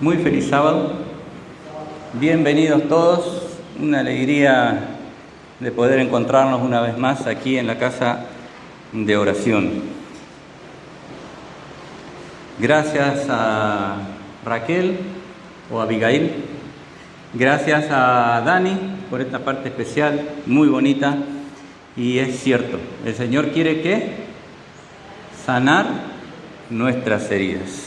Muy feliz sábado. Bienvenidos todos. Una alegría de poder encontrarnos una vez más aquí en la casa de oración. Gracias a Raquel o Abigail. Gracias a Dani por esta parte especial, muy bonita. Y es cierto, el Señor quiere que sanar nuestras heridas.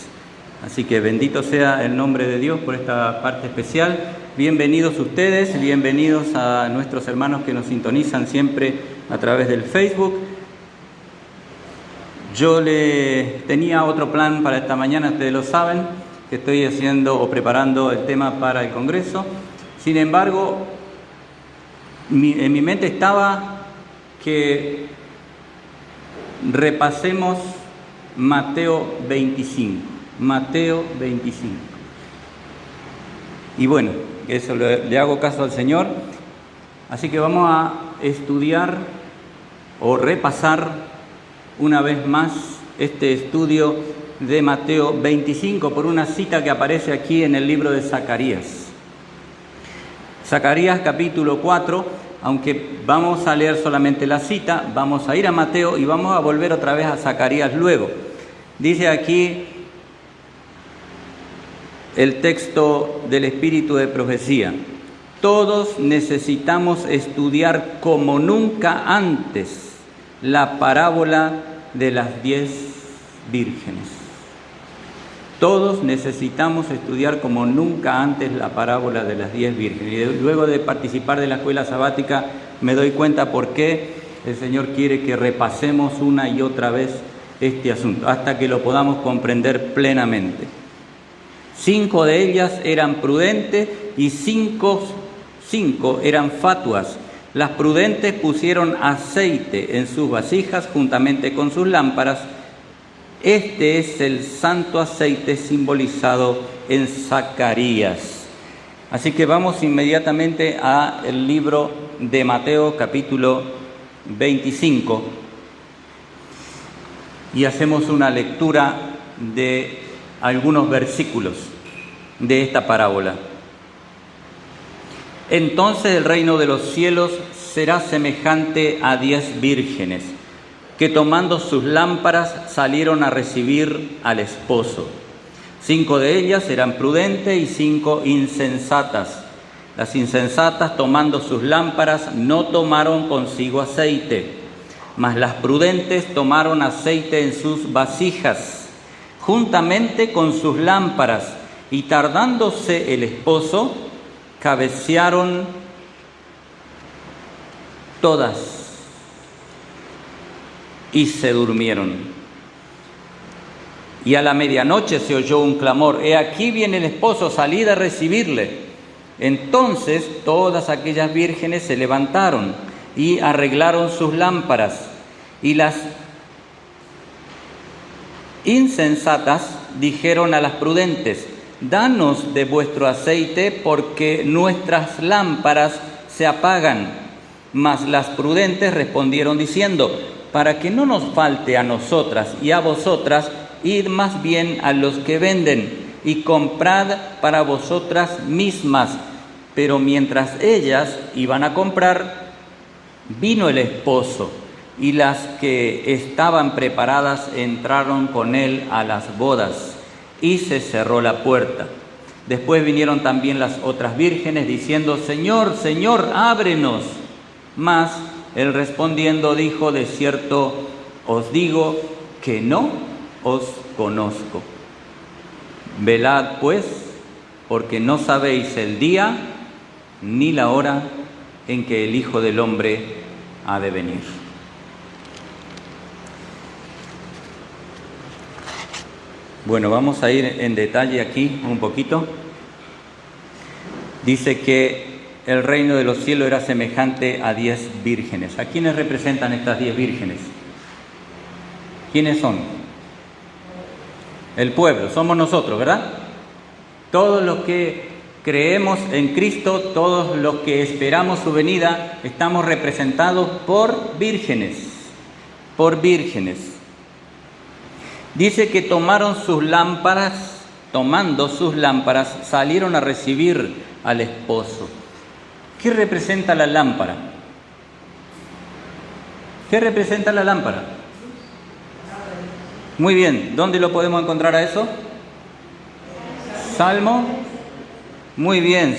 Así que bendito sea el nombre de Dios por esta parte especial. Bienvenidos ustedes, bienvenidos a nuestros hermanos que nos sintonizan siempre a través del Facebook. Yo le tenía otro plan para esta mañana, ustedes lo saben, que estoy haciendo o preparando el tema para el Congreso. Sin embargo, en mi mente estaba que repasemos Mateo 25. Mateo 25. Y bueno, eso le hago caso al Señor. Así que vamos a estudiar o repasar una vez más este estudio de Mateo 25 por una cita que aparece aquí en el libro de Zacarías. Zacarías capítulo 4, aunque vamos a leer solamente la cita, vamos a ir a Mateo y vamos a volver otra vez a Zacarías luego. Dice aquí el texto del Espíritu de Profecía: todos necesitamos estudiar como nunca antes la parábola de las 10 vírgenes. Todos necesitamos estudiar como nunca antes la parábola de las 10 vírgenes. Y luego de participar de la escuela sabática me doy cuenta por qué el Señor quiere que repasemos una y otra vez este asunto, hasta que lo podamos comprender plenamente. 5 de ellas eran prudentes y 5 eran fatuas. Las prudentes pusieron aceite en sus vasijas juntamente con sus lámparas. Este es el santo aceite simbolizado en Zacarías. Así que vamos inmediatamente al libro de Mateo capítulo 25 y hacemos una lectura de algunos versículos de esta parábola. Entonces el reino de los cielos será semejante a 10 vírgenes que tomando sus lámparas salieron a recibir al esposo. 5 de ellas eran prudentes y 5 insensatas. Las insensatas, tomando sus lámparas, no tomaron consigo aceite, mas las prudentes tomaron aceite en sus vasijas juntamente con sus lámparas, y tardándose el esposo, cabecearon todas y se durmieron. Y a la medianoche se oyó un clamor: he aquí viene el esposo, salid a recibirle. Entonces todas aquellas vírgenes se levantaron y arreglaron sus lámparas, y las insensatas dijeron a las prudentes: danos de vuestro aceite, porque nuestras lámparas se apagan. Mas las prudentes respondieron diciendo: para que no nos falte a nosotras y a vosotras, id más bien a los que venden y comprad para vosotras mismas. Pero mientras ellas iban a comprar, vino el esposo, y las que estaban preparadas entraron con él a las bodas, y se cerró la puerta. Después vinieron también las otras vírgenes, diciendo: Señor, Señor, ábrenos. Mas él respondiendo dijo: de cierto os digo que no os conozco. Velad pues, porque no sabéis el día ni la hora en que el Hijo del Hombre ha de venir. Bueno, vamos a ir en detalle aquí un poquito. Dice que el reino de los cielos era semejante a 10 vírgenes. ¿A quiénes representan estas 10 vírgenes? ¿Quiénes son? El pueblo, somos nosotros, ¿verdad? Todos los que creemos en Cristo, todos los que esperamos su venida, estamos representados por vírgenes. Por vírgenes. Dice que tomaron sus lámparas tomando sus lámparas, salieron a recibir al esposo. ¿Qué representa la lámpara? ¿Qué representa la lámpara? Muy bien, ¿dónde lo podemos encontrar a eso? Salmo. Muy bien,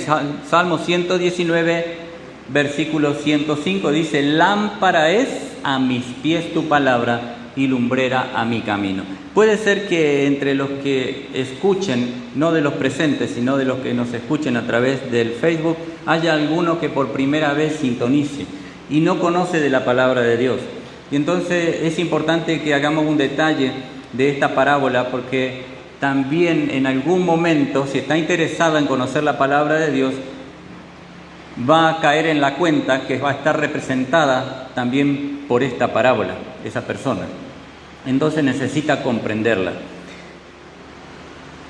Salmo 119, versículo 105 dice: lámpara es a mis pies tu palabra y lumbrera a mi camino. Puede ser que entre los que escuchen, no de los presentes, sino de los que nos escuchen a través del Facebook, haya alguno que por primera vez sintonice y no conoce de la palabra de Dios. Y entonces es importante que hagamos un detalle de esta parábola, porque también en algún momento, si está interesado en conocer la palabra de Dios, va a caer en la cuenta que va a estar representada también por esta parábola, esa persona. Entonces necesita comprenderla.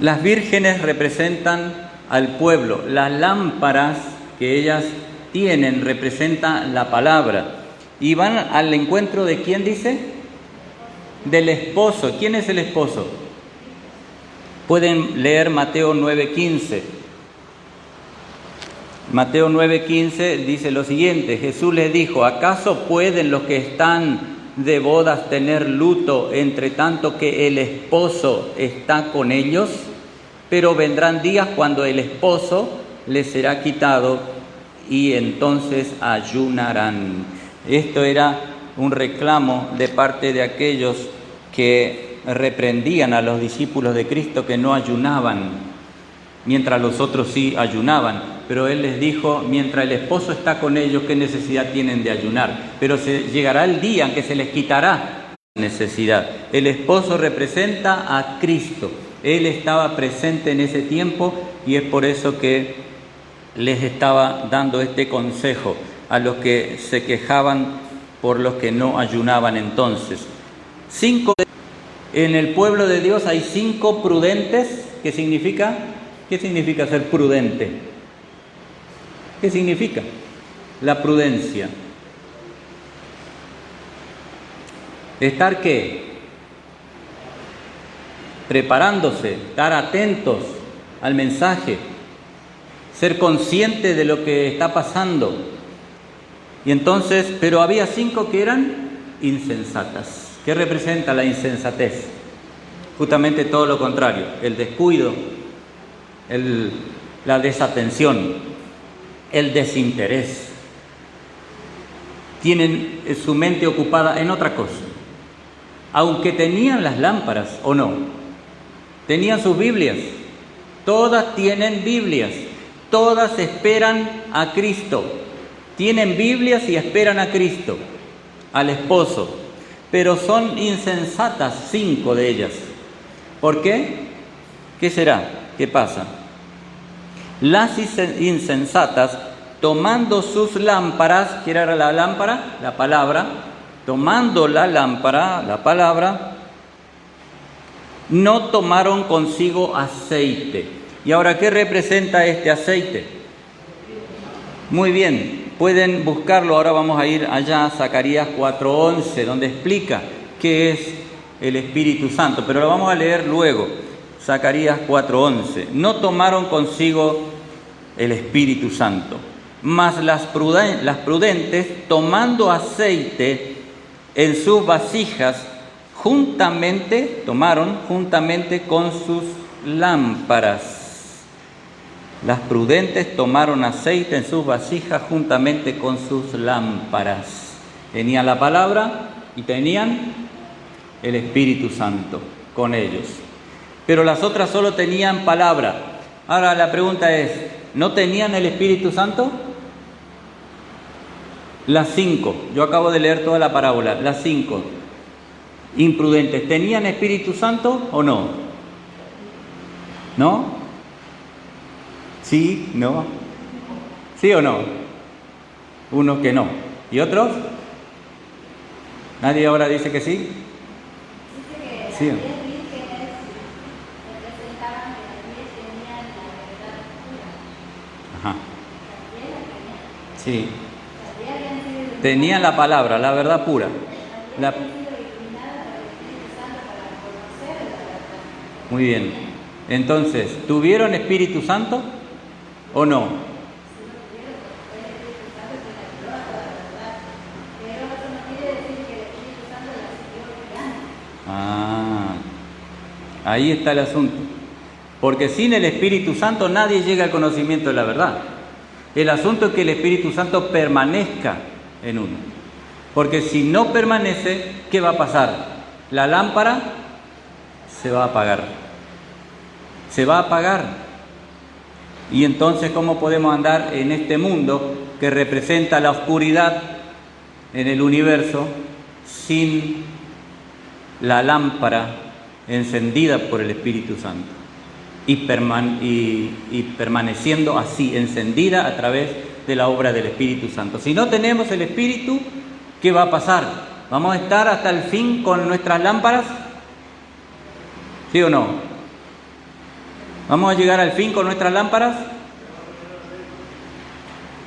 Las vírgenes representan al pueblo. Las lámparas que ellas tienen representan la palabra. Y van al encuentro de ¿quién dice? Del esposo. ¿Quién es el esposo? Pueden leer Mateo 9:15. Mateo 9:15 dice lo siguiente: Jesús les dijo: ¿acaso pueden los que están de bodas tener luto entre tanto que el esposo está con ellos? Pero vendrán días cuando el esposo les será quitado y entonces ayunarán. Esto era un reclamo de parte de aquellos que reprendían a los discípulos de Cristo que no ayunaban, mientras los otros sí ayunaban. Pero Él les dijo: mientras el esposo está con ellos, ¿qué necesidad tienen de ayunar? Pero llegará el día en que se les quitará la necesidad. El esposo representa a Cristo. Él estaba presente en ese tiempo y es por eso que les estaba dando este consejo a los que se quejaban por los que no ayunaban entonces. En el pueblo de Dios hay 5 prudentes. ¿Qué significa? ¿Qué significa ser prudente? ¿Qué significa? La prudencia. ¿Estar qué? Preparándose, estar atentos al mensaje, ser consciente de lo que está pasando. Y entonces, pero había 5 que eran insensatas. ¿Qué representa la insensatez? Justamente todo lo contrario: el descuido, la desatención, el desinterés. Tienen su mente ocupada en otra cosa. Aunque tenían las lámparas o no, tenían sus Biblias. Todas tienen Biblias. Todas esperan a Cristo. Tienen Biblias y esperan a Cristo, al esposo. Pero son insensatas 5 de ellas. ¿Por qué? ¿Qué será? ¿Qué pasa? Las insensatas, tomando sus lámparas, ¿qué era la lámpara? La palabra. Tomando la lámpara, la palabra, no tomaron consigo aceite. ¿Y ahora qué representa este aceite? Muy bien, pueden buscarlo. Ahora vamos a ir allá a Zacarías 4:11, donde explica qué es el Espíritu Santo, pero lo vamos a leer luego. Zacarías 4:11. No tomaron consigo el Espíritu Santo, mas las prudentes, tomando aceite en sus vasijas, tomaron juntamente con sus lámparas. Las prudentes tomaron aceite en sus vasijas juntamente con sus lámparas. Tenían la palabra y tenían el Espíritu Santo con ellos. Pero las otras solo tenían palabra. Ahora la pregunta es: ¿no tenían el Espíritu Santo? Las 5, yo acabo de leer toda la parábola, las 5 imprudentes, ¿tenían Espíritu Santo o no? ¿No? ¿Sí? ¿No? ¿Sí o no? Unos que no. ¿Y otros? ¿Nadie ahora dice que sí? Sí. Ajá. Sí. Tenían la palabra, la verdad pura. Muy bien. Entonces, ¿tuvieron Espíritu Santo o no? Ah, ahí está el asunto. Porque sin el Espíritu Santo nadie llega al conocimiento de la verdad. El asunto es que el Espíritu Santo permanezca en uno. Porque si no permanece, ¿qué va a pasar? La lámpara se va a apagar. Se va a apagar. Y entonces, ¿cómo podemos andar en este mundo que representa la oscuridad en el universo sin la lámpara encendida por el Espíritu Santo? Y permaneciendo así, encendida a través de la obra del Espíritu Santo. Si no tenemos el Espíritu, ¿qué va a pasar? ¿Vamos a estar hasta el fin con nuestras lámparas? ¿Sí o no? ¿Vamos a llegar al fin con nuestras lámparas?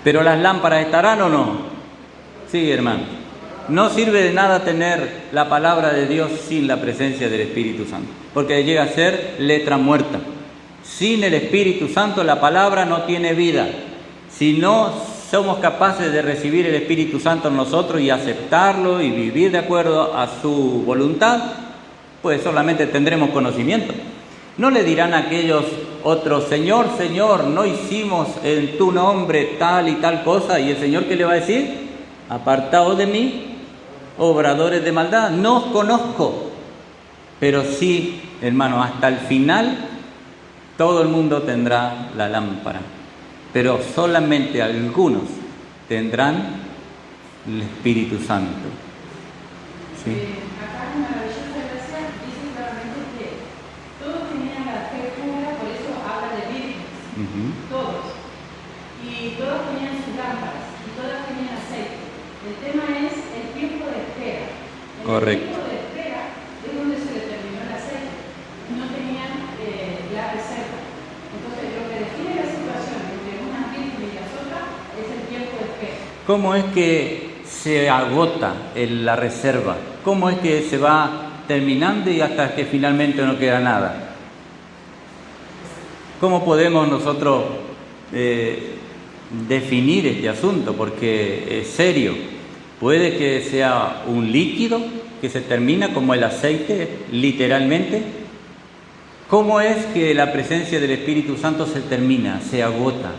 ¿Pero las lámparas estarán o no? Sí, hermano. No sirve de nada tener la palabra de Dios sin la presencia del Espíritu Santo, porque llega a ser letra muerta. Sin el Espíritu Santo la palabra no tiene vida. Si no somos capaces de recibir el Espíritu Santo en nosotros y aceptarlo y vivir de acuerdo a su voluntad, pues solamente tendremos conocimiento. No le dirán a aquellos otros: Señor, Señor, no hicimos en tu nombre tal y tal cosa. ¿Y el Señor qué le va a decir? Apartaos de mí, obradores de maldad, no os conozco. Pero sí, hermano, hasta el final todo el mundo tendrá la lámpara, pero solamente algunos tendrán el Espíritu Santo. ¿Sí? Acá en la maravillosa gracia dice claramente que todos tenían la fe pura, por eso habla de vírgenes, todos. Y todos tenían sus lámparas, y todas tenían aceite. El tema es el tiempo de espera. Correcto. El tiempo de espera es donde se determinó el aceite. No tenían la reserva. Entonces, lo que define la situación entre unas vírgenes y las otras es el tiempo de espera. ¿Cómo es que se agota la reserva? ¿Cómo es que se va terminando y hasta que finalmente no queda nada? ¿Cómo podemos nosotros definir este asunto? Porque es serio. Puede que sea un líquido que se termina como el aceite, literalmente. ¿Cómo es que la presencia del Espíritu Santo se termina, se agota?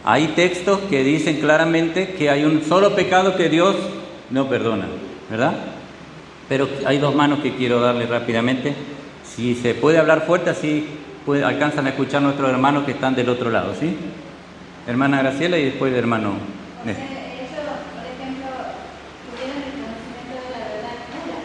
Hay textos que dicen claramente que hay un solo pecado que Dios no perdona, ¿verdad? Pero hay dos manos que quiero darle rápidamente. Si se puede hablar fuerte, así alcanzan a escuchar nuestros hermanos que están del otro lado, ¿sí? Hermana Graciela y después el hermano Néstor. Ellos, por ejemplo, tuvieron el conocimiento de la verdad pura.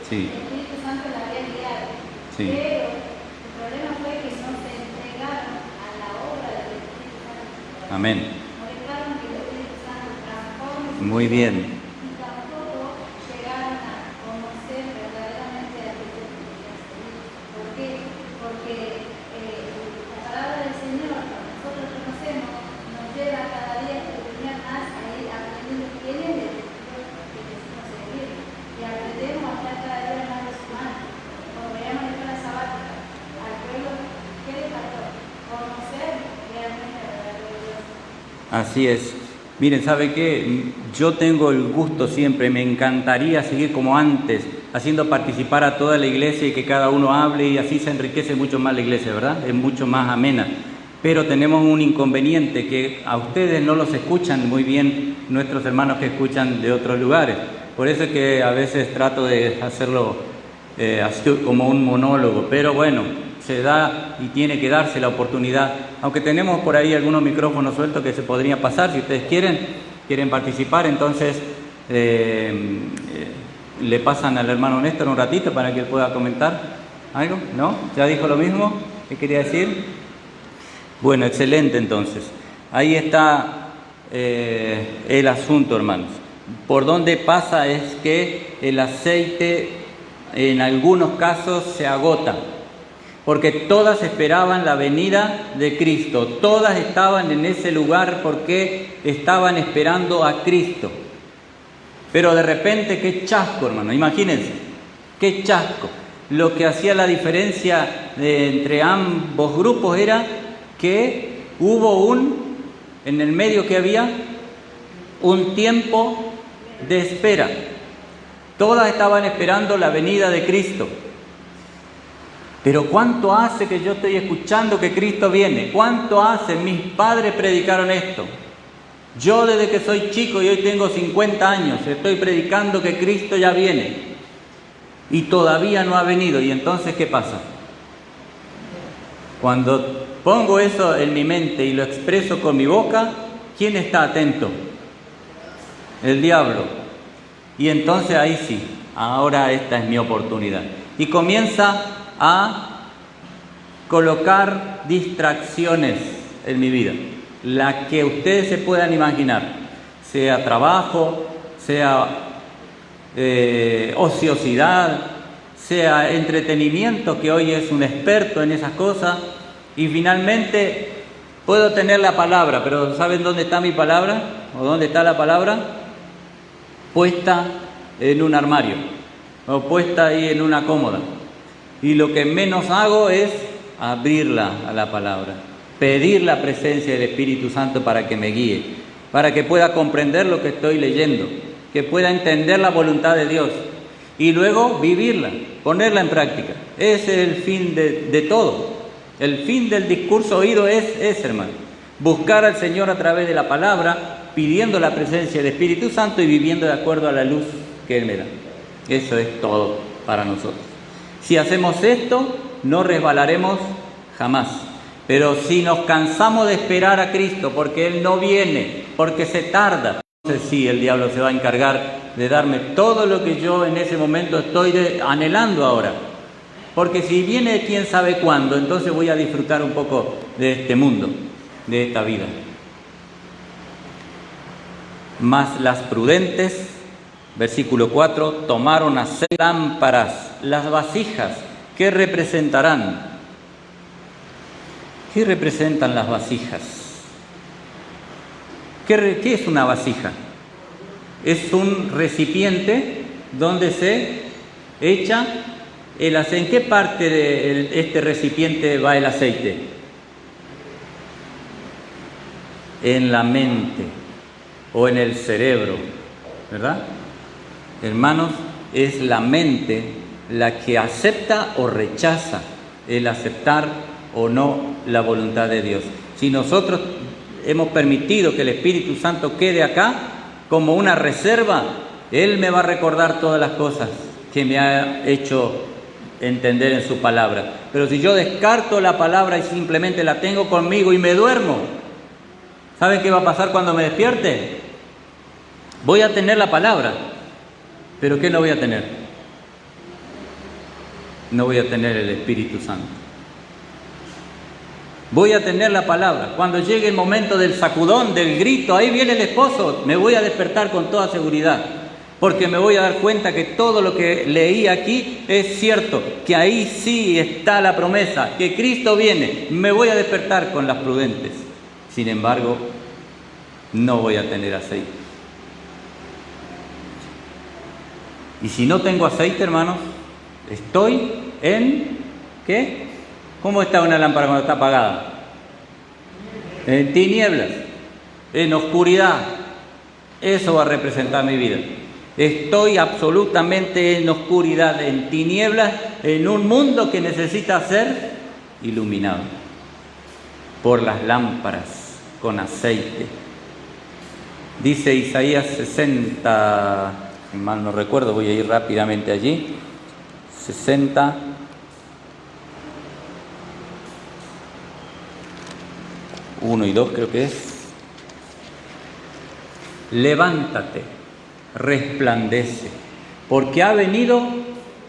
Sí. El Espíritu Santo la había guiado. Sí. Pero el problema fue que no se entregaron a la obra del Espíritu Santo. Amén. No dejaron que el Espíritu Santo transforme su Muy bien. y tampoco llegaron a conocer verdaderamente a Cristo. ¿Por qué? Porque la palabra del Señor, cuando nosotros conocemos, nos lleva cada día a estudiar más, a ir aprendiendo quién es el Dios que decimos servir. Y aprendemos a estar cada día más de su mano. Como veíamos en la sabática, al pueblo, ¿qué le faltó? Conocer realmente la verdad de Dios. Así es. Miren, ¿sabe qué? Yo tengo el gusto siempre, me encantaría seguir como antes, haciendo participar a toda la iglesia y que cada uno hable, y así se enriquece mucho más la iglesia, ¿verdad? Es mucho más amena. Pero tenemos un inconveniente, que a ustedes no los escuchan muy bien nuestros hermanos que escuchan de otros lugares. Por eso es que a veces trato de hacerlo así como un monólogo, pero bueno, se da y tiene que darse la oportunidad. Aunque tenemos por ahí algunos micrófonos sueltos que se podrían pasar, si ustedes quieren participar, entonces le pasan al hermano Néstor un ratito para que él pueda comentar algo. ¿No? ¿Ya dijo lo mismo que quería decir? Bueno, excelente entonces. Ahí está el asunto, hermanos. Por donde pasa es que el aceite en algunos casos se agota, porque todas esperaban la venida de Cristo, todas estaban en ese lugar porque estaban esperando a Cristo. Pero de repente, qué chasco, hermano, imagínense, qué chasco. lo que hacía la diferencia entre ambos grupos era que hubo en el medio que había un tiempo de espera. Todas estaban esperando la venida de Cristo. Pero ¿cuánto hace que yo estoy escuchando que Cristo viene? ¿Cuánto hace? Mis padres predicaron esto. Yo desde que soy chico y hoy tengo 50 años, estoy predicando que Cristo ya viene. Y todavía no ha venido. ¿Y entonces qué pasa? Cuando pongo eso en mi mente y lo expreso con mi boca, ¿quién está atento? El diablo. Y entonces ahí sí, ahora esta es mi oportunidad. Y comienza a colocar distracciones en mi vida, las que ustedes se puedan imaginar, sea trabajo, sea ociosidad, sea entretenimiento, que hoy es un experto en esas cosas, y finalmente puedo tener la palabra, pero ¿saben dónde está mi palabra? ¿O dónde está la palabra? Puesta en un armario, o puesta ahí en una cómoda. Y lo que menos hago es abrirla a la palabra, pedir la presencia del Espíritu Santo para que me guíe, para que pueda comprender lo que estoy leyendo, que pueda entender la voluntad de Dios y luego vivirla, ponerla en práctica. Ese es el fin de todo. El fin del discurso oído es, hermano, buscar al Señor a través de la palabra, pidiendo la presencia del Espíritu Santo y viviendo de acuerdo a la luz que Él me da. Eso es todo para nosotros. Si hacemos esto, no resbalaremos jamás. Pero si nos cansamos de esperar a Cristo porque Él no viene, porque se tarda, entonces sí, el diablo se va a encargar de darme todo lo que yo en ese momento estoy anhelando ahora. Porque si viene quién sabe cuándo, entonces voy a disfrutar un poco de este mundo, de esta vida. Mas las prudentes, versículo 4, tomaron 6 lámparas. Las vasijas, ¿qué representarán? ¿Qué representan las vasijas? ¿Qué es una vasija? Es un recipiente donde se echa el aceite. ¿En qué parte de este recipiente va el aceite? En la mente o en el cerebro, ¿verdad? Hermanos, es la mente la que acepta o rechaza el aceptar o no la voluntad de Dios. Si nosotros hemos permitido que el Espíritu Santo quede acá como una reserva, Él me va a recordar todas las cosas que me ha hecho entender en su palabra. Pero si yo descarto la palabra y simplemente la tengo conmigo y me duermo, ¿saben qué va a pasar cuando me despierte? Voy a tener la palabra, pero ¿qué no voy a tener? No voy a tener el Espíritu Santo. Voy a tener la palabra. Cuando llegue el momento del sacudón, del grito, ahí viene el esposo, me voy a despertar con toda seguridad, porque me voy a dar cuenta que todo lo que leí aquí es cierto, que ahí sí está la promesa, que Cristo viene. Me voy a despertar con las prudentes. Sin embargo, no voy a tener aceite. Y si no tengo aceite, hermanos, estoy en, ¿qué? ¿Cómo está una lámpara cuando está apagada? En tinieblas, en oscuridad. Eso va a representar mi vida. Estoy absolutamente en oscuridad, en tinieblas, en un mundo que necesita ser iluminado por las lámparas con aceite. Dice Isaías 60, si mal no recuerdo, voy a ir rápidamente allí. 60, uno y 2 creo que es. Levántate, resplandece, porque ha venido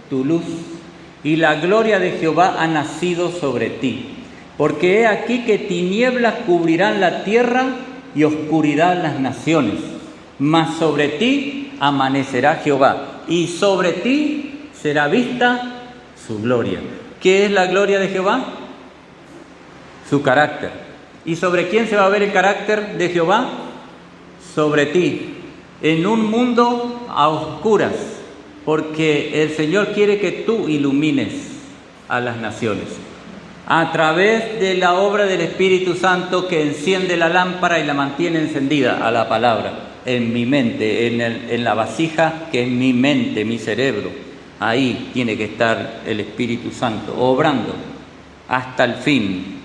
tu luz y la gloria de Jehová ha nacido sobre ti. Porque he aquí que tinieblas cubrirán la tierra y oscuridad las naciones, mas sobre ti amanecerá Jehová y sobre ti será vista su gloria. ¿Qué es la gloria de Jehová? Su carácter. ¿Y sobre quién se va a ver el carácter de Jehová? Sobre ti. En un mundo a oscuras, porque el Señor quiere que tú ilumines a las naciones a través de la obra del Espíritu Santo que enciende la lámpara y la mantiene encendida a la palabra en mi mente, en la vasija que es mi mente, mi cerebro. Ahí tiene que estar el Espíritu Santo obrando hasta el fin.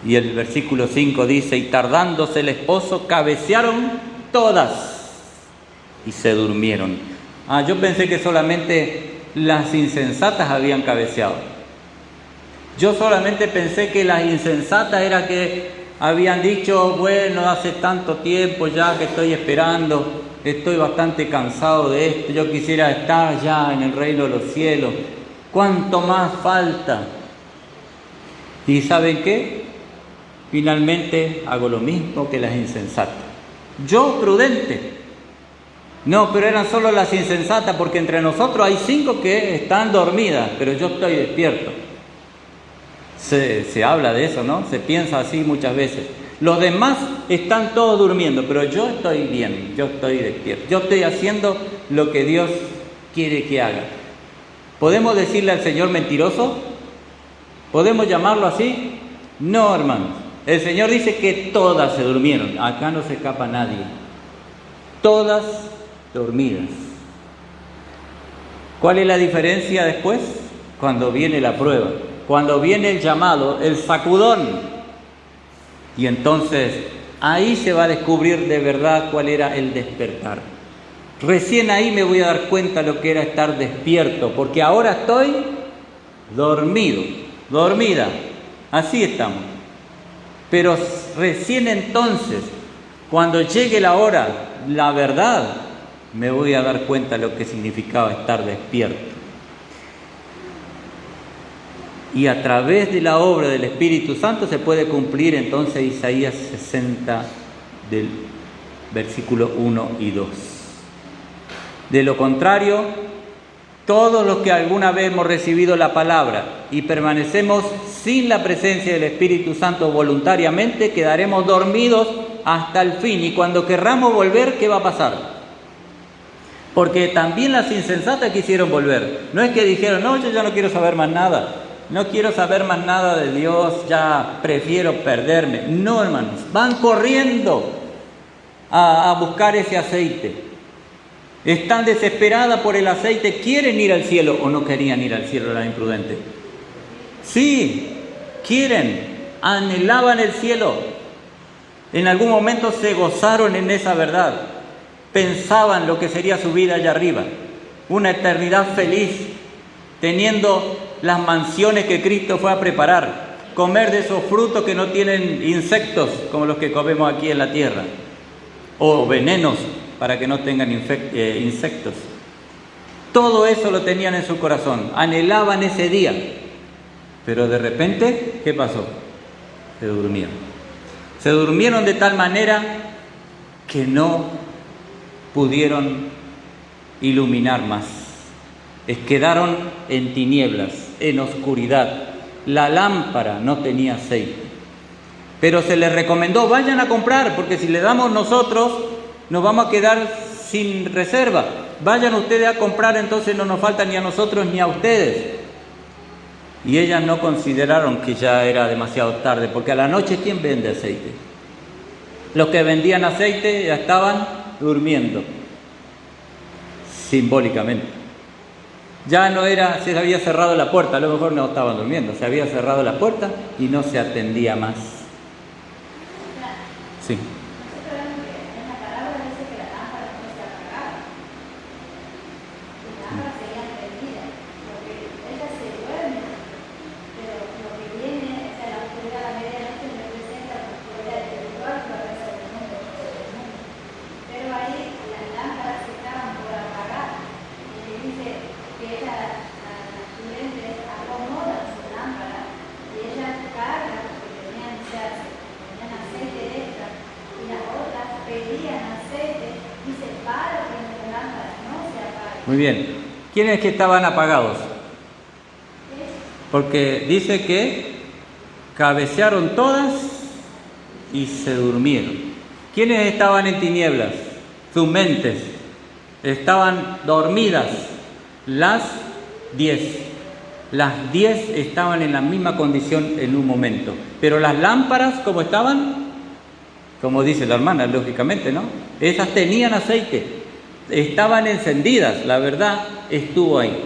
Y el versículo 5 dice: y tardándose el esposo, cabecearon todas y se durmieron. Yo pensé que solamente las insensatas habían cabeceado. Yo solamente pensé que las insensatas era que habían dicho: bueno, hace tanto tiempo ya que estoy esperando, estoy bastante cansado de esto, yo quisiera estar ya en el reino de los cielos, ¿cuánto más falta? ¿Y saben qué? Finalmente hago lo mismo que las insensatas. Yo prudente. No, pero eran solo las insensatas, porque entre nosotros hay 5 que están dormidas, pero yo estoy despierto. Se habla de eso, ¿no? Se piensa así muchas veces. Los demás están todos durmiendo, pero yo estoy bien, yo estoy despierto. Yo estoy haciendo lo que Dios quiere que haga. ¿Podemos decirle al Señor mentiroso? ¿Podemos llamarlo así? No, hermanos. El Señor dice que todas se durmieron. Acá no se escapa nadie. Todas dormidas. ¿Cuál es la diferencia después? Cuando viene la prueba. Cuando viene el llamado, el sacudón, y entonces ahí se va a descubrir de verdad cuál era el despertar. Recién ahí me voy a dar cuenta lo que era estar despierto, porque ahora estoy dormido, dormida, así estamos. Pero recién entonces, cuando llegue la hora, la verdad, me voy a dar cuenta lo que significaba estar despierto. Y a través de la obra del Espíritu Santo se puede cumplir entonces Isaías 60 del versículo 1 y 2. De lo contrario, todos los que alguna vez hemos recibido la palabra y permanecemos sin la presencia del Espíritu Santo voluntariamente, quedaremos dormidos hasta el fin. Y cuando querramos volver, ¿qué va a pasar? Porque también las insensatas quisieron volver. No es que dijeron: no, yo ya no quiero saber más nada. No quiero saber más nada de Dios, ya prefiero perderme. No, hermanos, van corriendo a buscar ese aceite. Están desesperadas por el aceite, quieren ir al cielo, o no querían ir al cielo las imprudentes. Sí, quieren, anhelaban el cielo. En algún momento se gozaron en esa verdad. Pensaban lo que sería su vida allá arriba. Una eternidad feliz, teniendo las mansiones que Cristo fue a preparar, comer de esos frutos que no tienen insectos como los que comemos aquí en la tierra, o venenos para que no tengan insectos. Todo eso lo tenían en su corazón, anhelaban ese día, pero de repente, ¿qué pasó? Se durmieron. Se durmieron de tal manera que no pudieron iluminar más. Quedaron en tinieblas, en oscuridad. La lámpara no tenía aceite. Pero se les recomendó: vayan a comprar, porque si le damos nosotros, nos vamos a quedar sin reserva. Vayan ustedes a comprar, entonces no nos falta ni a nosotros ni a ustedes. Y ellas no consideraron que ya era demasiado tarde, porque a la noche, ¿quién vende aceite? Los que vendían aceite ya estaban durmiendo, simbólicamente. Ya no era, se había cerrado la puerta, a lo mejor no estaban durmiendo, se había cerrado la puerta y no se atendía más. Sí. Muy bien. ¿Quiénes que estaban apagados? Porque dice que cabecearon todas y se durmieron. ¿Quiénes estaban en tinieblas? Sus mentes. estaban dormidas las 10. Las 10 estaban en la misma condición en un momento. Pero las lámparas, ¿cómo estaban? Como dice la hermana, lógicamente, ¿no? Esas tenían aceite, estaban encendidas, la verdad estuvo ahí.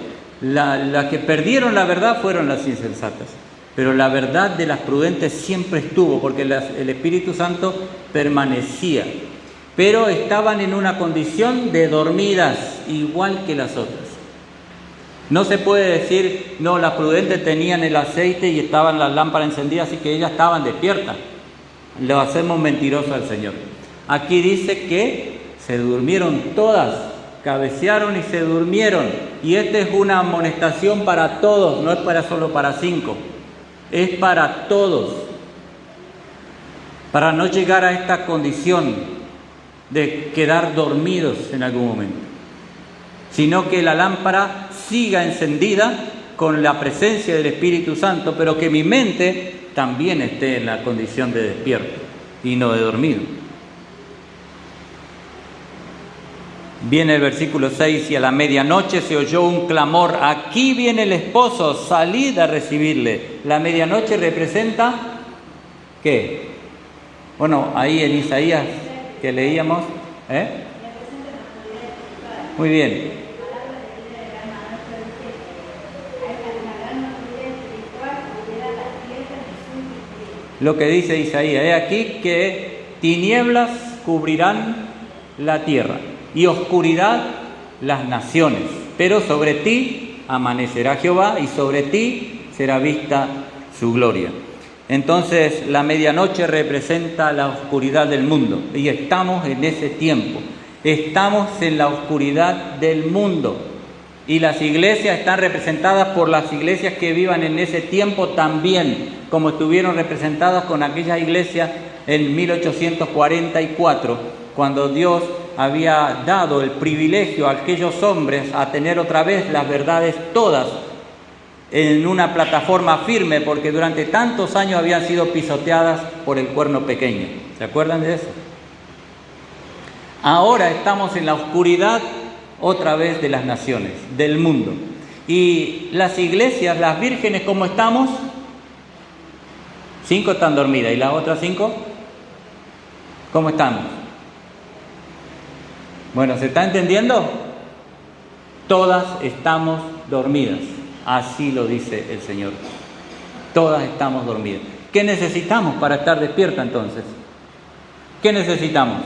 Las que perdieron la verdad fueron las insensatas. Pero la verdad de las prudentes siempre estuvo, porque el Espíritu Santo permanecía. Pero estaban en una condición de dormidas, igual que las otras. No se puede decir, no, las prudentes tenían el aceite y estaban las lámparas encendidas, así que ellas estaban despiertas. Lo hacemos mentiroso al Señor. Aquí dice que se durmieron todas, cabecearon y se durmieron. Y esta es una amonestación para todos, no es solo para 5. Es para todos. Para no llegar a esta condición de quedar dormidos en algún momento, sino que la lámpara siga encendida con la presencia del Espíritu Santo, pero que mi mente también esté en la condición de despierto y no de dormido. Viene el versículo 6, y a la medianoche se oyó un clamor, aquí viene el esposo, salid a recibirle. La medianoche representa, ¿qué? Bueno, ahí en Isaías que leíamos, Muy bien. Lo que dice Isaías, he aquí que tinieblas cubrirán la tierra y oscuridad las naciones, pero sobre ti amanecerá Jehová y sobre ti será vista su gloria. Entonces la medianoche representa la oscuridad del mundo y estamos en ese tiempo, estamos en la oscuridad del mundo. Y las iglesias están representadas por las iglesias que vivan en ese tiempo también, como estuvieron representadas con aquellas iglesias en 1844, cuando Dios había dado el privilegio a aquellos hombres a tener otra vez las verdades todas en una plataforma firme, porque durante tantos años habían sido pisoteadas por el cuerno pequeño. ¿Se acuerdan de eso? Ahora estamos en la oscuridad otra vez de las naciones, del mundo. Y las iglesias, las vírgenes, ¿cómo estamos? 5 están dormidas. ¿Y las otras 5? ¿Cómo estamos? Bueno, ¿se está entendiendo? Todas estamos dormidas. Así lo dice el Señor. Todas estamos dormidas. ¿Qué necesitamos para estar despierta entonces? ¿Qué necesitamos?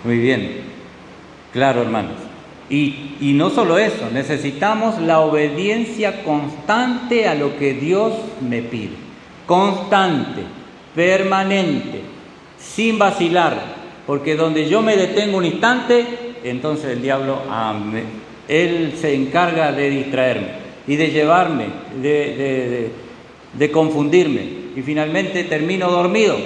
Muy bien, claro, hermanos. Y no solo eso, necesitamos la obediencia constante a lo que Dios me pide. Constante, permanente, sin vacilar. Porque donde yo me detengo un instante, entonces el diablo, él se encarga de distraerme y de llevarme, de confundirme. Y finalmente termino dormido.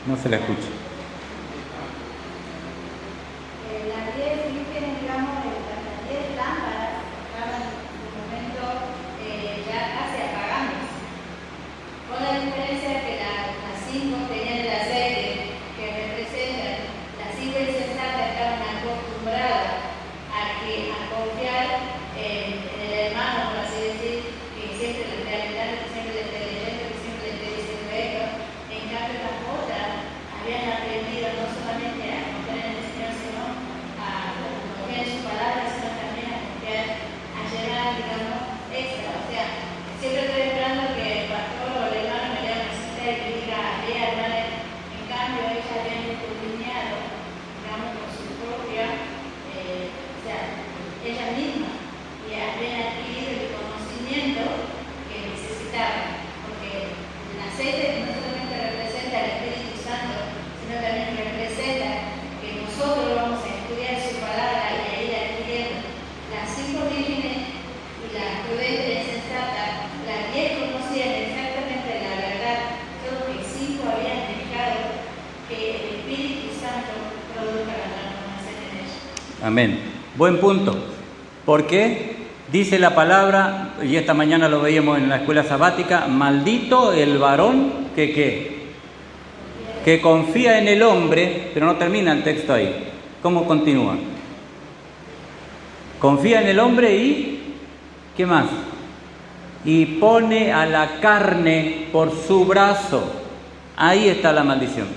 No se la escucha. Las 10 vírgenes, digamos, las 10 lámparas estaban en su momento ya casi apagando. Con la diferencia que las 5 tenían el aceite que representan, las 5 insensatas estaban acostumbradas a confiar en el hermano, por así decir, que siempre le está alentando, que siempre le está leyendo, que siempre le está diciendo esto. En cambio, las otras habían aprendido no solamente a confiar en el Señor, sino a confiar en su palabra, sino también a confiar Amén. Buen punto. ¿Por qué? Dice la palabra, y esta mañana lo veíamos en la escuela sabática, maldito el varón que confía en el hombre, pero no termina el texto ahí. ¿Cómo continúa? Confía en el hombre y, ¿qué más? Y pone a la carne por su brazo. Ahí está la maldición.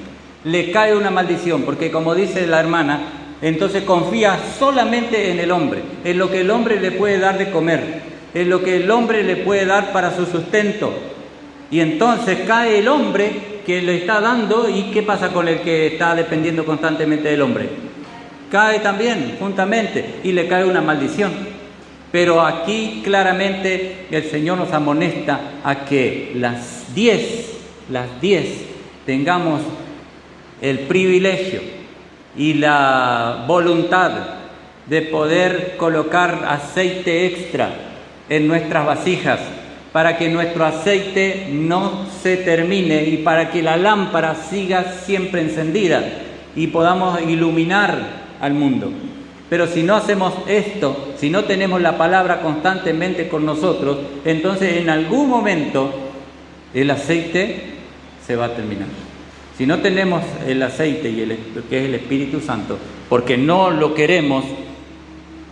Le cae una maldición, porque como dice la hermana, entonces confía solamente en el hombre, en lo que el hombre le puede dar de comer, en lo que el hombre le puede dar para su sustento. Y entonces cae el hombre que le está dando, ¿y qué pasa con el que está dependiendo constantemente del hombre? Cae también, juntamente, y le cae una maldición. Pero aquí claramente el Señor nos amonesta a que las 10 tengamos el privilegio y la voluntad de poder colocar aceite extra en nuestras vasijas para que nuestro aceite no se termine y para que la lámpara siga siempre encendida y podamos iluminar al mundo. Pero si no hacemos esto, si no tenemos la palabra constantemente con nosotros, entonces en algún momento el aceite se va a terminar. Si no tenemos el aceite y que es el Espíritu Santo, porque no lo queremos,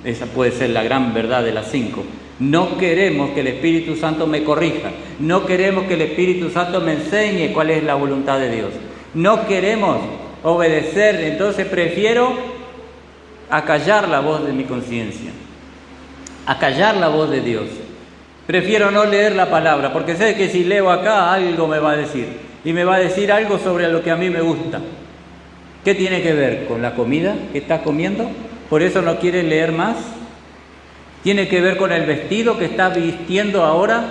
esa puede ser la gran verdad de las 5, no queremos que el Espíritu Santo me corrija, no queremos que el Espíritu Santo me enseñe cuál es la voluntad de Dios, no queremos obedecer, entonces prefiero acallar la voz de mi conciencia, acallar la voz de Dios. Prefiero no leer la palabra, porque sé que si leo acá algo me va a decir. Y me va a decir algo sobre lo que a mí me gusta. ¿Qué tiene que ver con la comida que estás comiendo? ¿Por eso no quieres leer más? ¿Tiene que ver con el vestido que estás vistiendo ahora?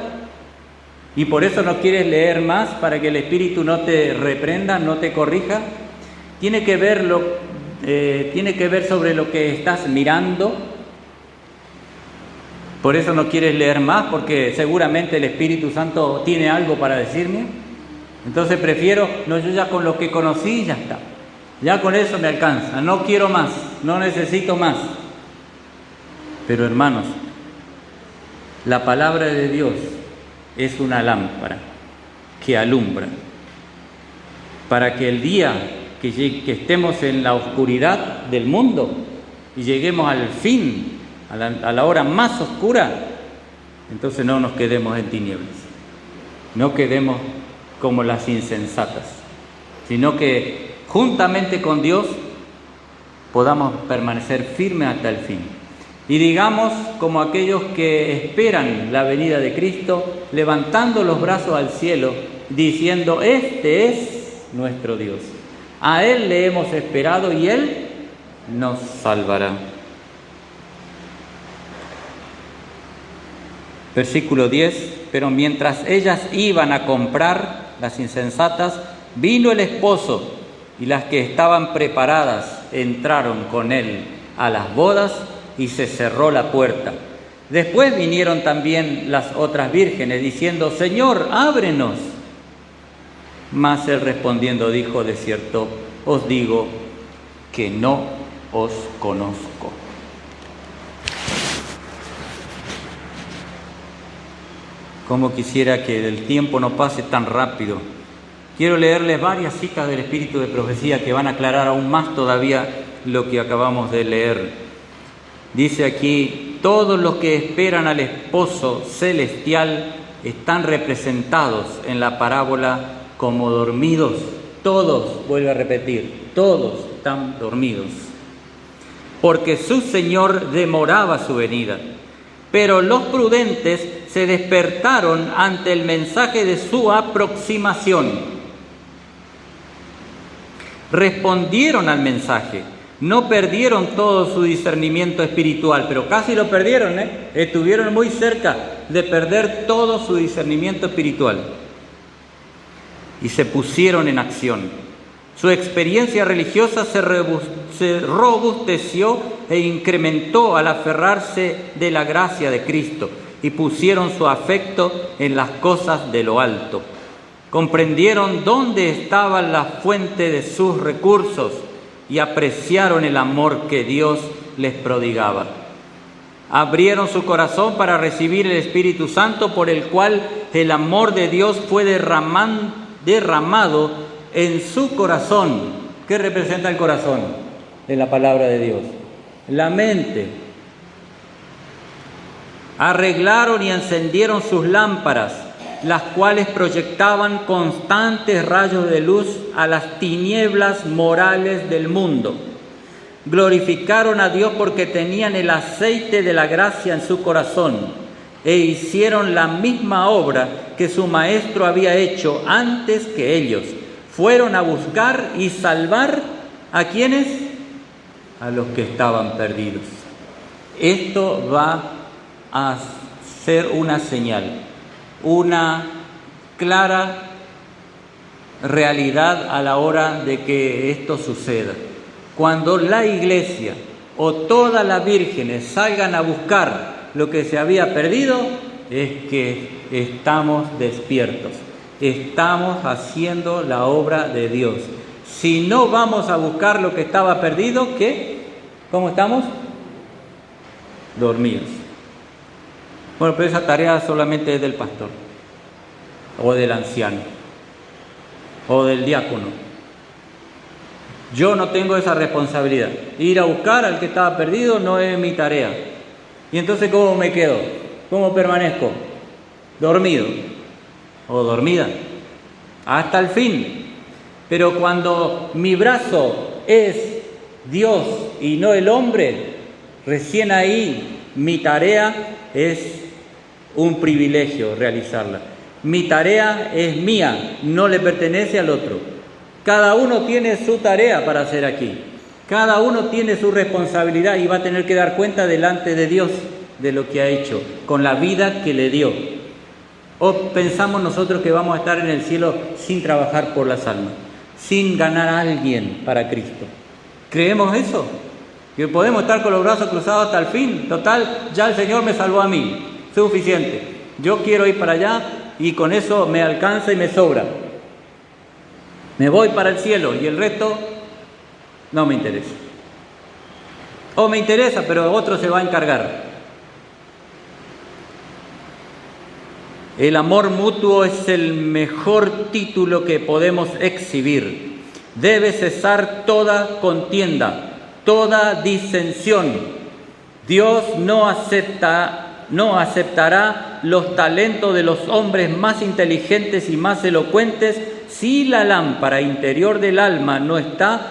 ¿Y por eso no quieres leer más para que el Espíritu no te reprenda, no te corrija? ¿Tiene que ver sobre lo que estás mirando? ¿Por eso no quieres leer más? Porque seguramente el Espíritu Santo tiene algo para decirme. Entonces prefiero, no, yo ya con lo que conocí ya está, ya con eso me alcanza, no quiero más, no necesito más. Pero hermanos, la palabra de Dios es una lámpara que alumbra, para que el día que estemos en la oscuridad del mundo y lleguemos al fin, a la hora más oscura, entonces no nos quedemos en tinieblas, no quedemos como las insensatas, sino que juntamente con Dios podamos permanecer firmes hasta el fin. Y digamos como aquellos que esperan la venida de Cristo, levantando los brazos al cielo, diciendo: este es nuestro Dios. A Él le hemos esperado y Él nos salvará. Versículo 10. Pero mientras ellas iban a comprar, las insensatas, vino el esposo, y las que estaban preparadas entraron con él a las bodas, y se cerró la puerta. Después vinieron también las otras vírgenes, diciendo: Señor, ábrenos. Mas él respondiendo dijo: de cierto os digo que no os conozco. Como quisiera que el tiempo no pase tan rápido. Quiero leerles varias citas del Espíritu de Profecía que van a aclarar aún más todavía lo que acabamos de leer. Dice aquí: todos los que esperan al esposo celestial están representados en la parábola como dormidos. Todos, vuelvo a repetir, todos están dormidos, porque su Señor demoraba su venida. Pero los prudentes se despertaron ante el mensaje de su aproximación. Respondieron al mensaje, no perdieron todo su discernimiento espiritual, pero casi lo perdieron, estuvieron muy cerca de perder todo su discernimiento espiritual. Y se pusieron en acción. Su experiencia religiosa se robusteció e incrementó al aferrarse de la gracia de Cristo, y pusieron su afecto en las cosas de lo alto. Comprendieron dónde estaba la fuente de sus recursos y apreciaron el amor que Dios les prodigaba. Abrieron su corazón para recibir el Espíritu Santo, por el cual el amor de Dios fue derramado en su corazón. ¿Qué representa el corazón de la palabra de Dios? La mente. Arreglaron y encendieron sus lámparas, las cuales proyectaban constantes rayos de luz a las tinieblas morales del mundo. Glorificaron a Dios porque tenían el aceite de la gracia en su corazón e hicieron la misma obra que su maestro había hecho antes que ellos. Fueron a buscar y salvar ¿a quiénes? A los que estaban perdidos. Esto va a ser una señal, una clara realidad a la hora de que esto suceda. Cuando la iglesia o todas las vírgenes salgan a buscar lo que se había perdido, es que estamos despiertos, estamos haciendo la obra de Dios. Si no vamos a buscar lo que estaba perdido, ¿qué? ¿Cómo estamos? Dormidos. Bueno, pero esa tarea solamente es del pastor, o del anciano, o del diácono. Yo no tengo esa responsabilidad. Ir a buscar al que estaba perdido no es mi tarea. ¿Y entonces cómo me quedo? ¿Cómo permanezco? Dormido o dormida hasta el fin. Pero cuando mi brazo es Dios y no el hombre, recién ahí mi tarea es un privilegio realizarla. Mi tarea es mía, no le pertenece al otro. Cada uno tiene su tarea para hacer aquí. Cada uno tiene su responsabilidad y va a tener que dar cuenta delante de Dios de lo que ha hecho, con la vida que le dio. ¿O pensamos nosotros que vamos a estar en el cielo sin trabajar por las almas, sin ganar a alguien para Cristo? ¿Creemos eso? Que podemos estar con los brazos cruzados hasta el fin. Total, ya el Señor me salvó a mí. Suficiente. Yo quiero ir para allá y con eso me alcanza y me sobra. Me voy para el cielo y el resto no me interesa. O me interesa, pero otro se va a encargar. El amor mutuo es el mejor título que podemos exhibir. Debe cesar toda contienda, toda disensión. Dios no aceptará los talentos de los hombres más inteligentes y más elocuentes si la lámpara interior del alma no está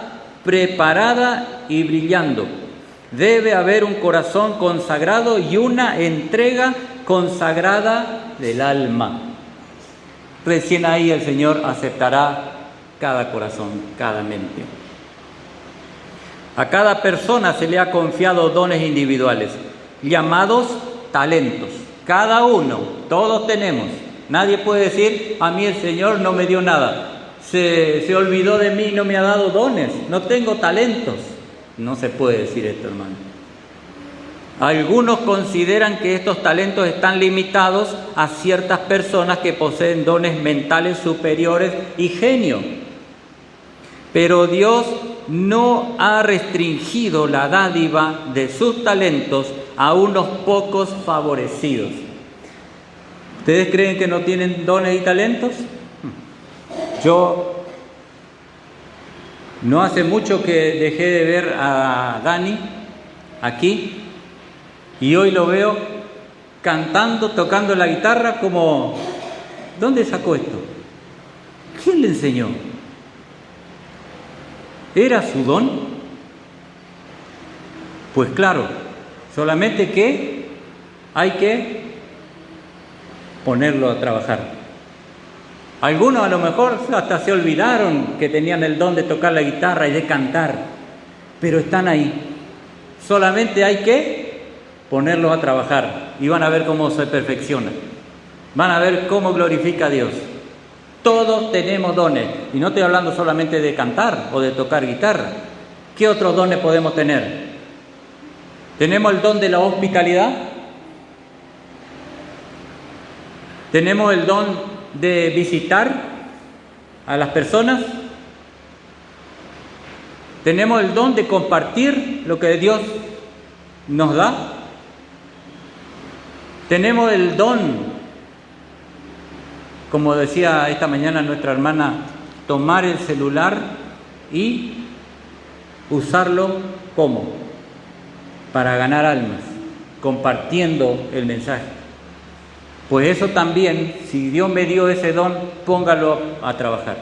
preparada y brillando. Debe haber un corazón consagrado y una entrega consagrada del alma. Recién ahí el Señor aceptará cada corazón, cada mente. A cada persona se le ha confiado dones individuales, llamados talentos. Cada uno, todos tenemos. Nadie puede decir, a mí el Señor no me dio nada. Se olvidó de mí, no me ha dado dones. No tengo talentos. No se puede decir esto, hermano. Algunos consideran que estos talentos están limitados a ciertas personas que poseen dones mentales superiores y genio. Pero Dios no ha restringido la dádiva de sus talentos a unos pocos favorecidos. ¿Ustedes creen que no tienen dones y talentos? Yo no hace mucho que dejé de ver a Dani aquí y hoy lo veo cantando, tocando la guitarra como... ¿Dónde sacó esto? ¿Quién le enseñó? ¿Era su don? Pues claro, solamente que hay que ponerlo a trabajar. Algunos a lo mejor hasta se olvidaron que tenían el don de tocar la guitarra y de cantar, pero están ahí. Solamente hay que ponerlos a trabajar y van a ver cómo se perfecciona. Van a ver cómo glorifica a Dios. Todos tenemos dones, y no estoy hablando solamente de cantar o de tocar guitarra. ¿Qué otros dones podemos tener? ¿Tenemos el don de la hospitalidad? ¿Tenemos el don de visitar a las personas? ¿Tenemos el don de compartir lo que Dios nos da. Tenemos el don, como decía esta mañana nuestra hermana, tomar el celular y usarlo ¿cómo? Para ganar almas, compartiendo el mensaje. Pues eso también, si Dios me dio ese don, póngalo a trabajar.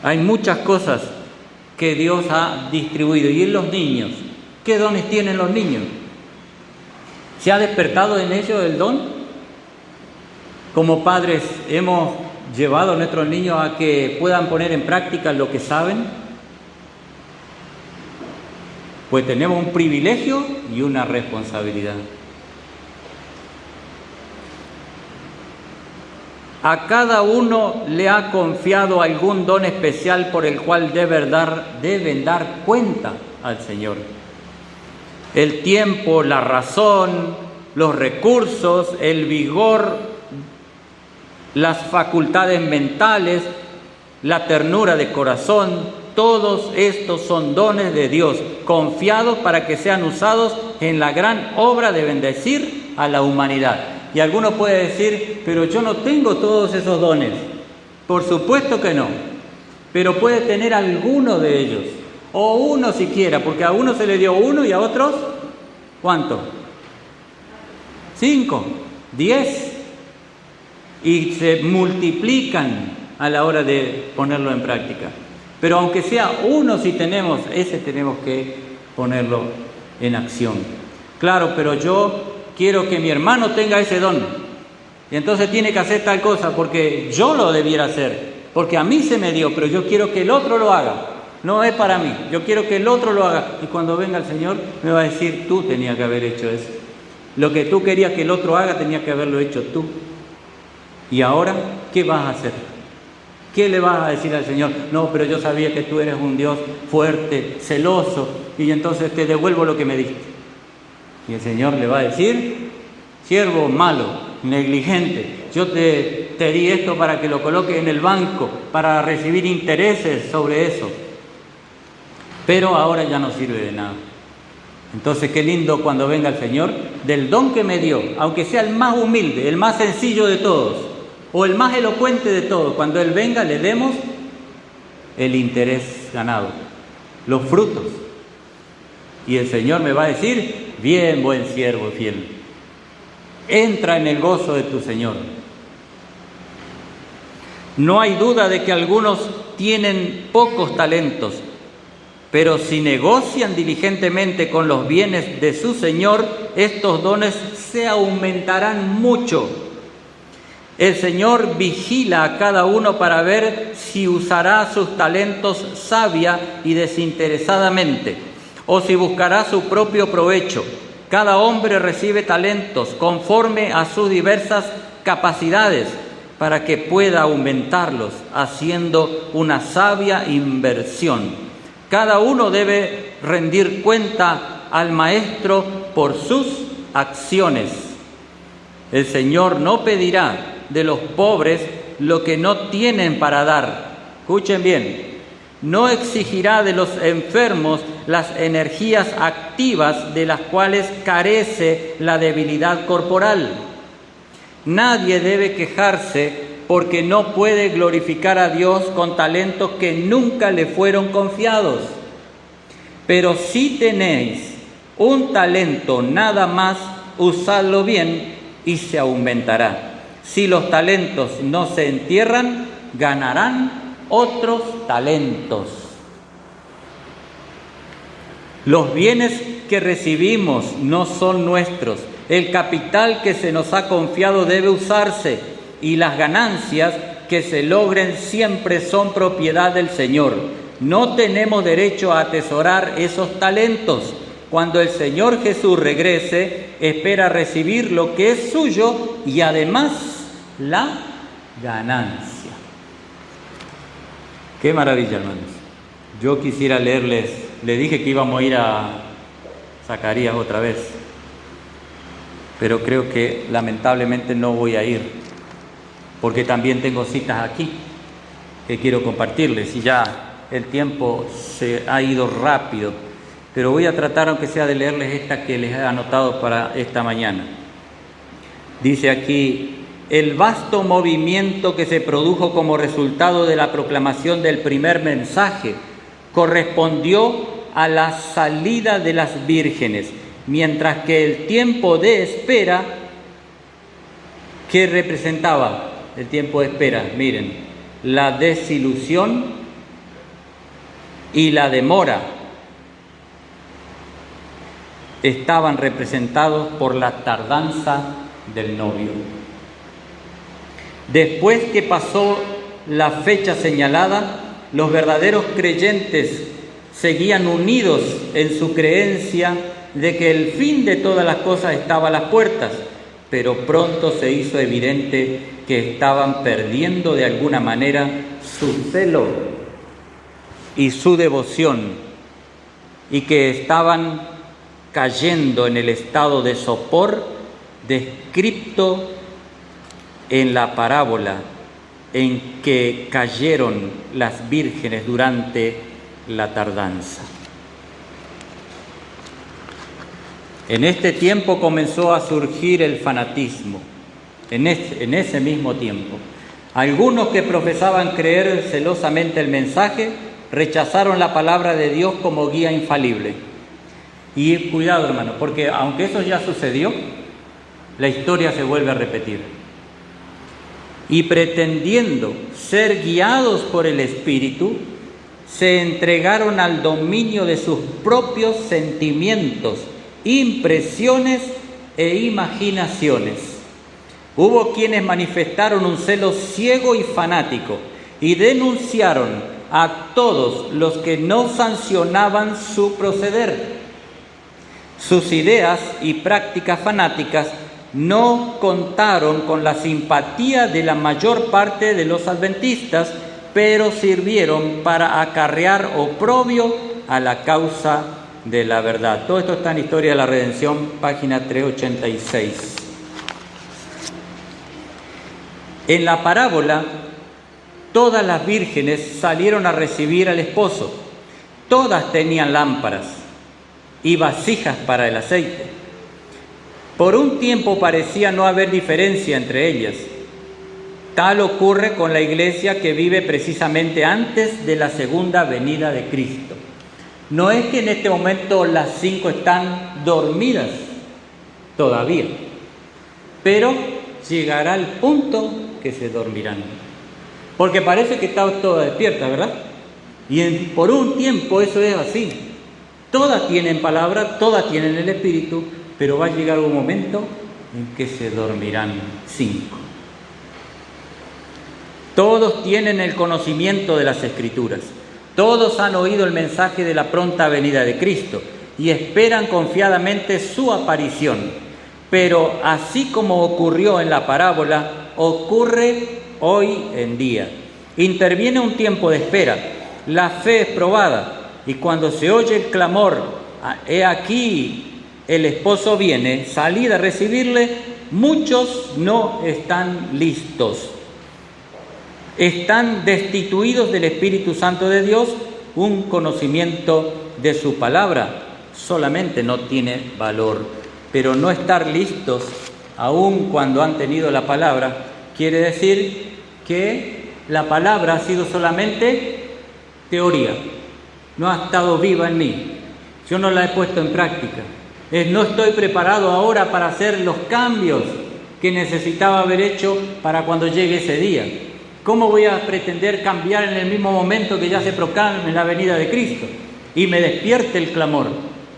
Hay muchas cosas que Dios ha distribuido. Y en los niños, ¿qué dones tienen los niños? ¿Se ha despertado en ellos el don? Como padres, ¿hemos llevado a nuestros niños a que puedan poner en práctica lo que saben? Pues tenemos un privilegio y una responsabilidad. A cada uno le ha confiado algún don especial por el cual deben dar cuenta al Señor. El tiempo, la razón, los recursos, el vigor, las facultades mentales, la ternura de corazón, todos estos son dones de Dios, confiados para que sean usados en la gran obra de bendecir a la humanidad. Y alguno puede decir, pero yo no tengo todos esos dones. Por supuesto que no, pero puede tener alguno de ellos, o uno siquiera, porque a uno se le dio uno y a otros, ¿cuánto? 5, 10, y se multiplican a la hora de ponerlo en práctica. Pero aunque sea uno, si tenemos, ese tenemos que ponerlo en acción. Claro, pero yo quiero que mi hermano tenga ese don, y entonces tiene que hacer tal cosa porque yo lo debiera hacer, porque a mí se me dio, pero yo quiero que el otro lo haga. No es para mí, yo quiero que el otro lo haga. Y cuando venga el Señor me va a decir, tú tenías que haber hecho eso. Lo que tú querías que el otro haga, tenías que haberlo hecho tú. Y ahora, ¿qué vas a hacer? ¿Qué le vas a decir al Señor? No, pero yo sabía que tú eres un Dios fuerte, celoso, y entonces te devuelvo lo que me diste. Y el Señor le va a decir, siervo malo, negligente, yo te di esto para que lo coloques en el banco, para recibir intereses sobre eso. Pero ahora ya no sirve de nada. Entonces qué lindo cuando venga el Señor, del don que me dio, aunque sea el más humilde, el más sencillo de todos, o el más elocuente de todos, cuando Él venga le demos el interés ganado, los frutos. Y el Señor me va a decir, bien, buen siervo fiel, entra en el gozo de tu Señor. No hay duda de que algunos tienen pocos talentos, pero si negocian diligentemente con los bienes de su Señor, estos dones se aumentarán mucho. El Señor vigila a cada uno para ver si usará sus talentos sabia y desinteresadamente, o si buscará su propio provecho. Cada hombre recibe talentos conforme a sus diversas capacidades, para que pueda aumentarlos, haciendo una sabia inversión. Cada uno debe rendir cuenta al Maestro por sus acciones. El Señor no pedirá de los pobres lo que no tienen para dar. Escuchen bien. No exigirá de los enfermos las energías activas de las cuales carece la debilidad corporal. Nadie debe quejarse porque no puede glorificar a Dios con talentos que nunca le fueron confiados. Pero si tenéis un talento nada más, usadlo bien y se aumentará. Si los talentos no se entierran, ganarán otros talentos. Los bienes que recibimos no son nuestros. El capital que se nos ha confiado debe usarse, y las ganancias que se logren siempre son propiedad del Señor. No tenemos derecho a atesorar esos talentos. Cuando el Señor Jesús regrese, espera recibir lo que es suyo y además la ganancia. Qué maravilla, hermanos. Yo quisiera leerles, le dije que íbamos a ir a Zacarías otra vez, pero creo que lamentablemente no voy a ir, porque también tengo citas aquí que quiero compartirles y ya el tiempo se ha ido rápido. pero voy a tratar, aunque sea, de leerles esta que les he anotado para esta mañana. Dice aquí: el vasto movimiento que se produjo como resultado de la proclamación del primer mensaje correspondió a la salida de las vírgenes, mientras que el tiempo de espera, ¿qué representaba el tiempo de espera? Miren, la desilusión y la demora estaban representados por la tardanza del novio. Después que pasó la fecha señalada, los verdaderos creyentes seguían unidos en su creencia de que el fin de todas las cosas estaba a las puertas, pero pronto se hizo evidente que estaban perdiendo de alguna manera su celo y su devoción, y que estaban cayendo en el estado de sopor descrito en la parábola en que cayeron las vírgenes durante la tardanza. En este tiempo comenzó a surgir el fanatismo, en ese mismo tiempo. Algunos que profesaban creer celosamente el mensaje rechazaron la palabra de Dios como guía infalible. Y cuidado, hermano, porque aunque eso ya sucedió, la historia se vuelve a repetir. Y pretendiendo ser guiados por el Espíritu, se entregaron al dominio de sus propios sentimientos, impresiones e imaginaciones. Hubo quienes manifestaron un celo ciego y fanático y denunciaron a todos los que no sancionaban su proceder. Sus ideas y prácticas fanáticas no contaron con la simpatía de la mayor parte de los adventistas, pero sirvieron para acarrear oprobio a la causa de la verdad. Todo esto está en Historia de la Redención, página 386. En la parábola, todas las vírgenes salieron a recibir al esposo. Todas tenían lámparas y vasijas para el aceite. Por un tiempo parecía no haber diferencia entre ellas. Tal ocurre con la iglesia que vive precisamente antes de la segunda venida de Cristo. No es que en este momento las 5 están dormidas todavía, pero llegará el punto que se dormirán. Porque parece que está toda despierta, ¿verdad? Y por un tiempo eso es así. Todas tienen palabra, todas tienen el Espíritu, pero va a llegar un momento en que se dormirán 5. Todos tienen el conocimiento de las Escrituras. Todos han oído el mensaje de la pronta venida de Cristo y esperan confiadamente su aparición. Pero así como ocurrió en la parábola, ocurre hoy en día. Interviene un tiempo de espera. La fe es probada y cuando se oye el clamor, he aquí el esposo viene, salid a recibirle, muchos no están listos. Están destituidos del Espíritu Santo de Dios, un conocimiento de su palabra solamente no tiene valor. Pero no estar listos, aun cuando han tenido la palabra, quiere decir que la palabra ha sido solamente teoría, no ha estado viva en mí, yo no la he puesto en práctica. No estoy preparado ahora para hacer los cambios que necesitaba haber hecho para cuando llegue ese día. ¿Cómo voy a pretender cambiar en el mismo momento que ya se proclame la venida de Cristo y me despierte el clamor?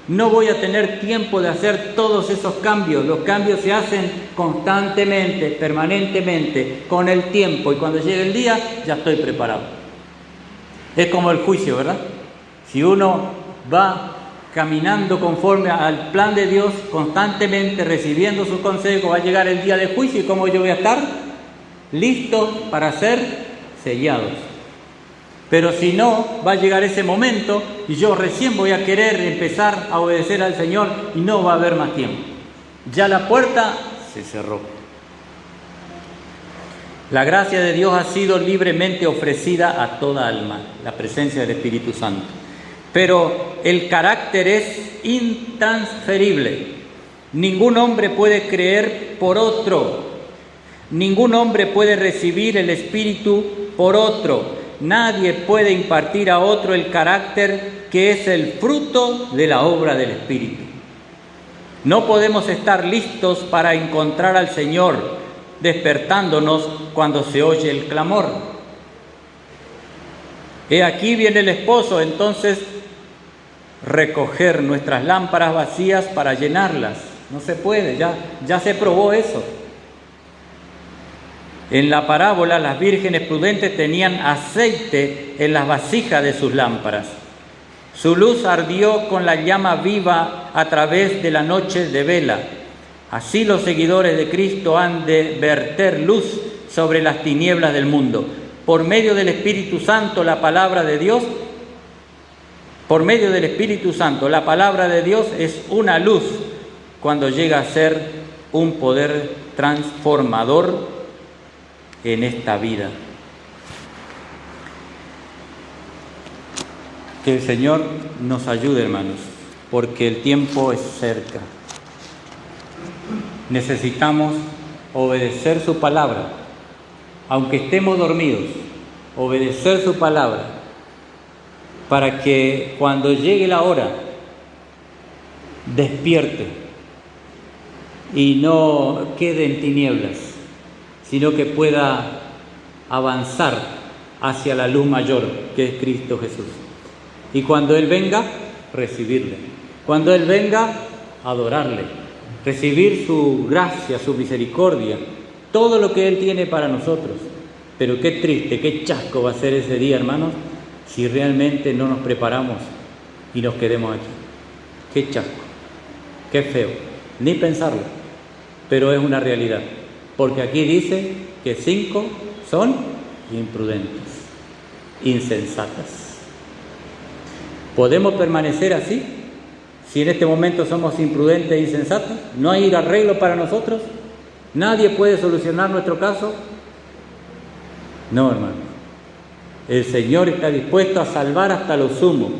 No voy a tener tiempo de hacer todos esos cambios. Los cambios se hacen constantemente, permanentemente, con el tiempo. Y cuando llegue el día, ya estoy preparado. Es como el juicio, ¿verdad? Si uno va caminando conforme al plan de Dios, constantemente recibiendo sus consejos, va a llegar el día del juicio. ¿Y cómo yo voy a estar? Listo para ser sellados. Pero si no, va a llegar ese momento y yo recién voy a querer empezar a obedecer al Señor y no va a haber más tiempo. Ya la puerta se cerró. La gracia de Dios ha sido libremente ofrecida a toda alma, la presencia del Espíritu Santo. Pero el carácter es intransferible. Ningún hombre puede creer por otro. Ningún hombre puede recibir el Espíritu por otro. Nadie puede impartir a otro el carácter que es el fruto de la obra del Espíritu. No podemos estar listos para encontrar al Señor despertándonos cuando se oye el clamor. He aquí viene el esposo, entonces recoger nuestras lámparas vacías para llenarlas. No se puede, ya se probó eso. En la parábola, las vírgenes prudentes tenían aceite en las vasijas de sus lámparas. Su luz ardió con la llama viva a través de la noche de vela. Así los seguidores de Cristo han de verter luz sobre las tinieblas del mundo. Por medio del Espíritu Santo, la palabra de Dios, la palabra de Dios es una luz cuando llega a ser un poder transformador en esta vida. Que el Señor nos ayude, hermanos, porque el tiempo es cerca. Necesitamos obedecer su palabra, aunque estemos dormidos, obedecer su palabra, para que cuando llegue la hora, despierte y no quede en tinieblas, sino que pueda avanzar hacia la luz mayor, que es Cristo Jesús. Y cuando Él venga, recibirle. Cuando Él venga, adorarle. Recibir su gracia, su misericordia, todo lo que Él tiene para nosotros. Pero qué triste, qué chasco va a ser ese día, hermanos, si realmente no nos preparamos y nos quedemos aquí. Qué chasco, qué feo, ni pensarlo, pero es una realidad. Porque aquí dice que 5 son imprudentes, insensatas. ¿Podemos permanecer así? Si en este momento somos imprudentes e insensatos, ¿no hay arreglo para nosotros? ¿Nadie puede solucionar nuestro caso? No, hermano. El Señor está dispuesto a salvar hasta lo sumo.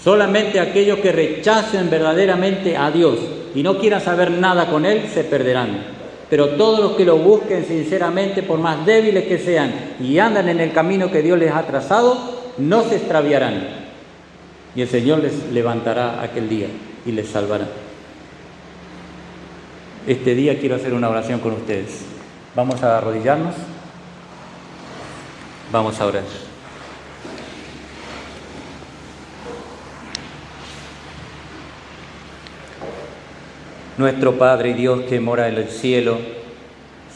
Solamente aquellos que rechacen verdaderamente a Dios y no quieran saber nada con Él, se perderán. Pero todos los que lo busquen sinceramente, por más débiles que sean, y andan en el camino que Dios les ha trazado, no se extraviarán. Y el Señor les levantará aquel día y les salvará. Este día quiero hacer una oración con ustedes. Vamos a arrodillarnos. Vamos a orar. Nuestro Padre y Dios que mora en el cielo,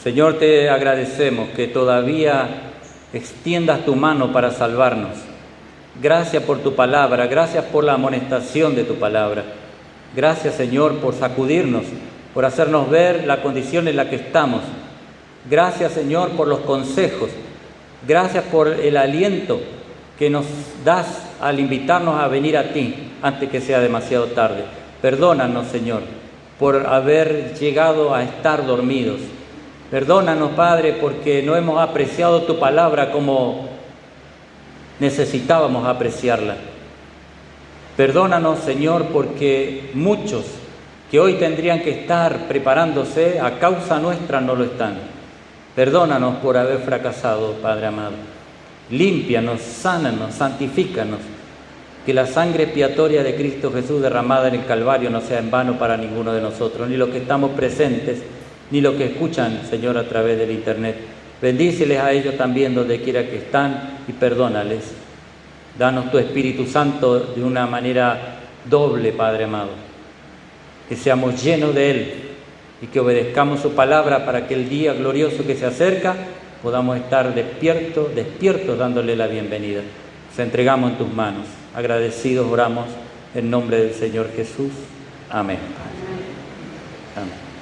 Señor, te agradecemos que todavía extiendas tu mano para salvarnos. Gracias por tu palabra, gracias por la amonestación de tu palabra. Gracias, Señor, por sacudirnos, por hacernos ver la condición en la que estamos. Gracias, Señor, por los consejos. Gracias por el aliento que nos das al invitarnos a venir a ti antes que sea demasiado tarde. Perdónanos, Señor, por haber llegado a estar dormidos. Perdónanos, Padre, porque no hemos apreciado tu palabra como necesitábamos apreciarla. Perdónanos, Señor, porque muchos que hoy tendrían que estar preparándose a causa nuestra no lo están. Perdónanos por haber fracasado, Padre amado. Límpianos, sánanos, santifícanos. Que la sangre expiatoria de Cristo Jesús derramada en el Calvario no sea en vano para ninguno de nosotros, ni los que estamos presentes, ni los que escuchan, Señor, a través del Internet. Bendíceles a ellos también donde quiera que están y perdónales. Danos tu Espíritu Santo de una manera doble, Padre amado. Que seamos llenos de Él y que obedezcamos su palabra para que el día glorioso que se acerca podamos estar despiertos dándole la bienvenida. Nos entregamos en tus manos. Agradecidos oramos en nombre del Señor Jesús. Amén. Amén.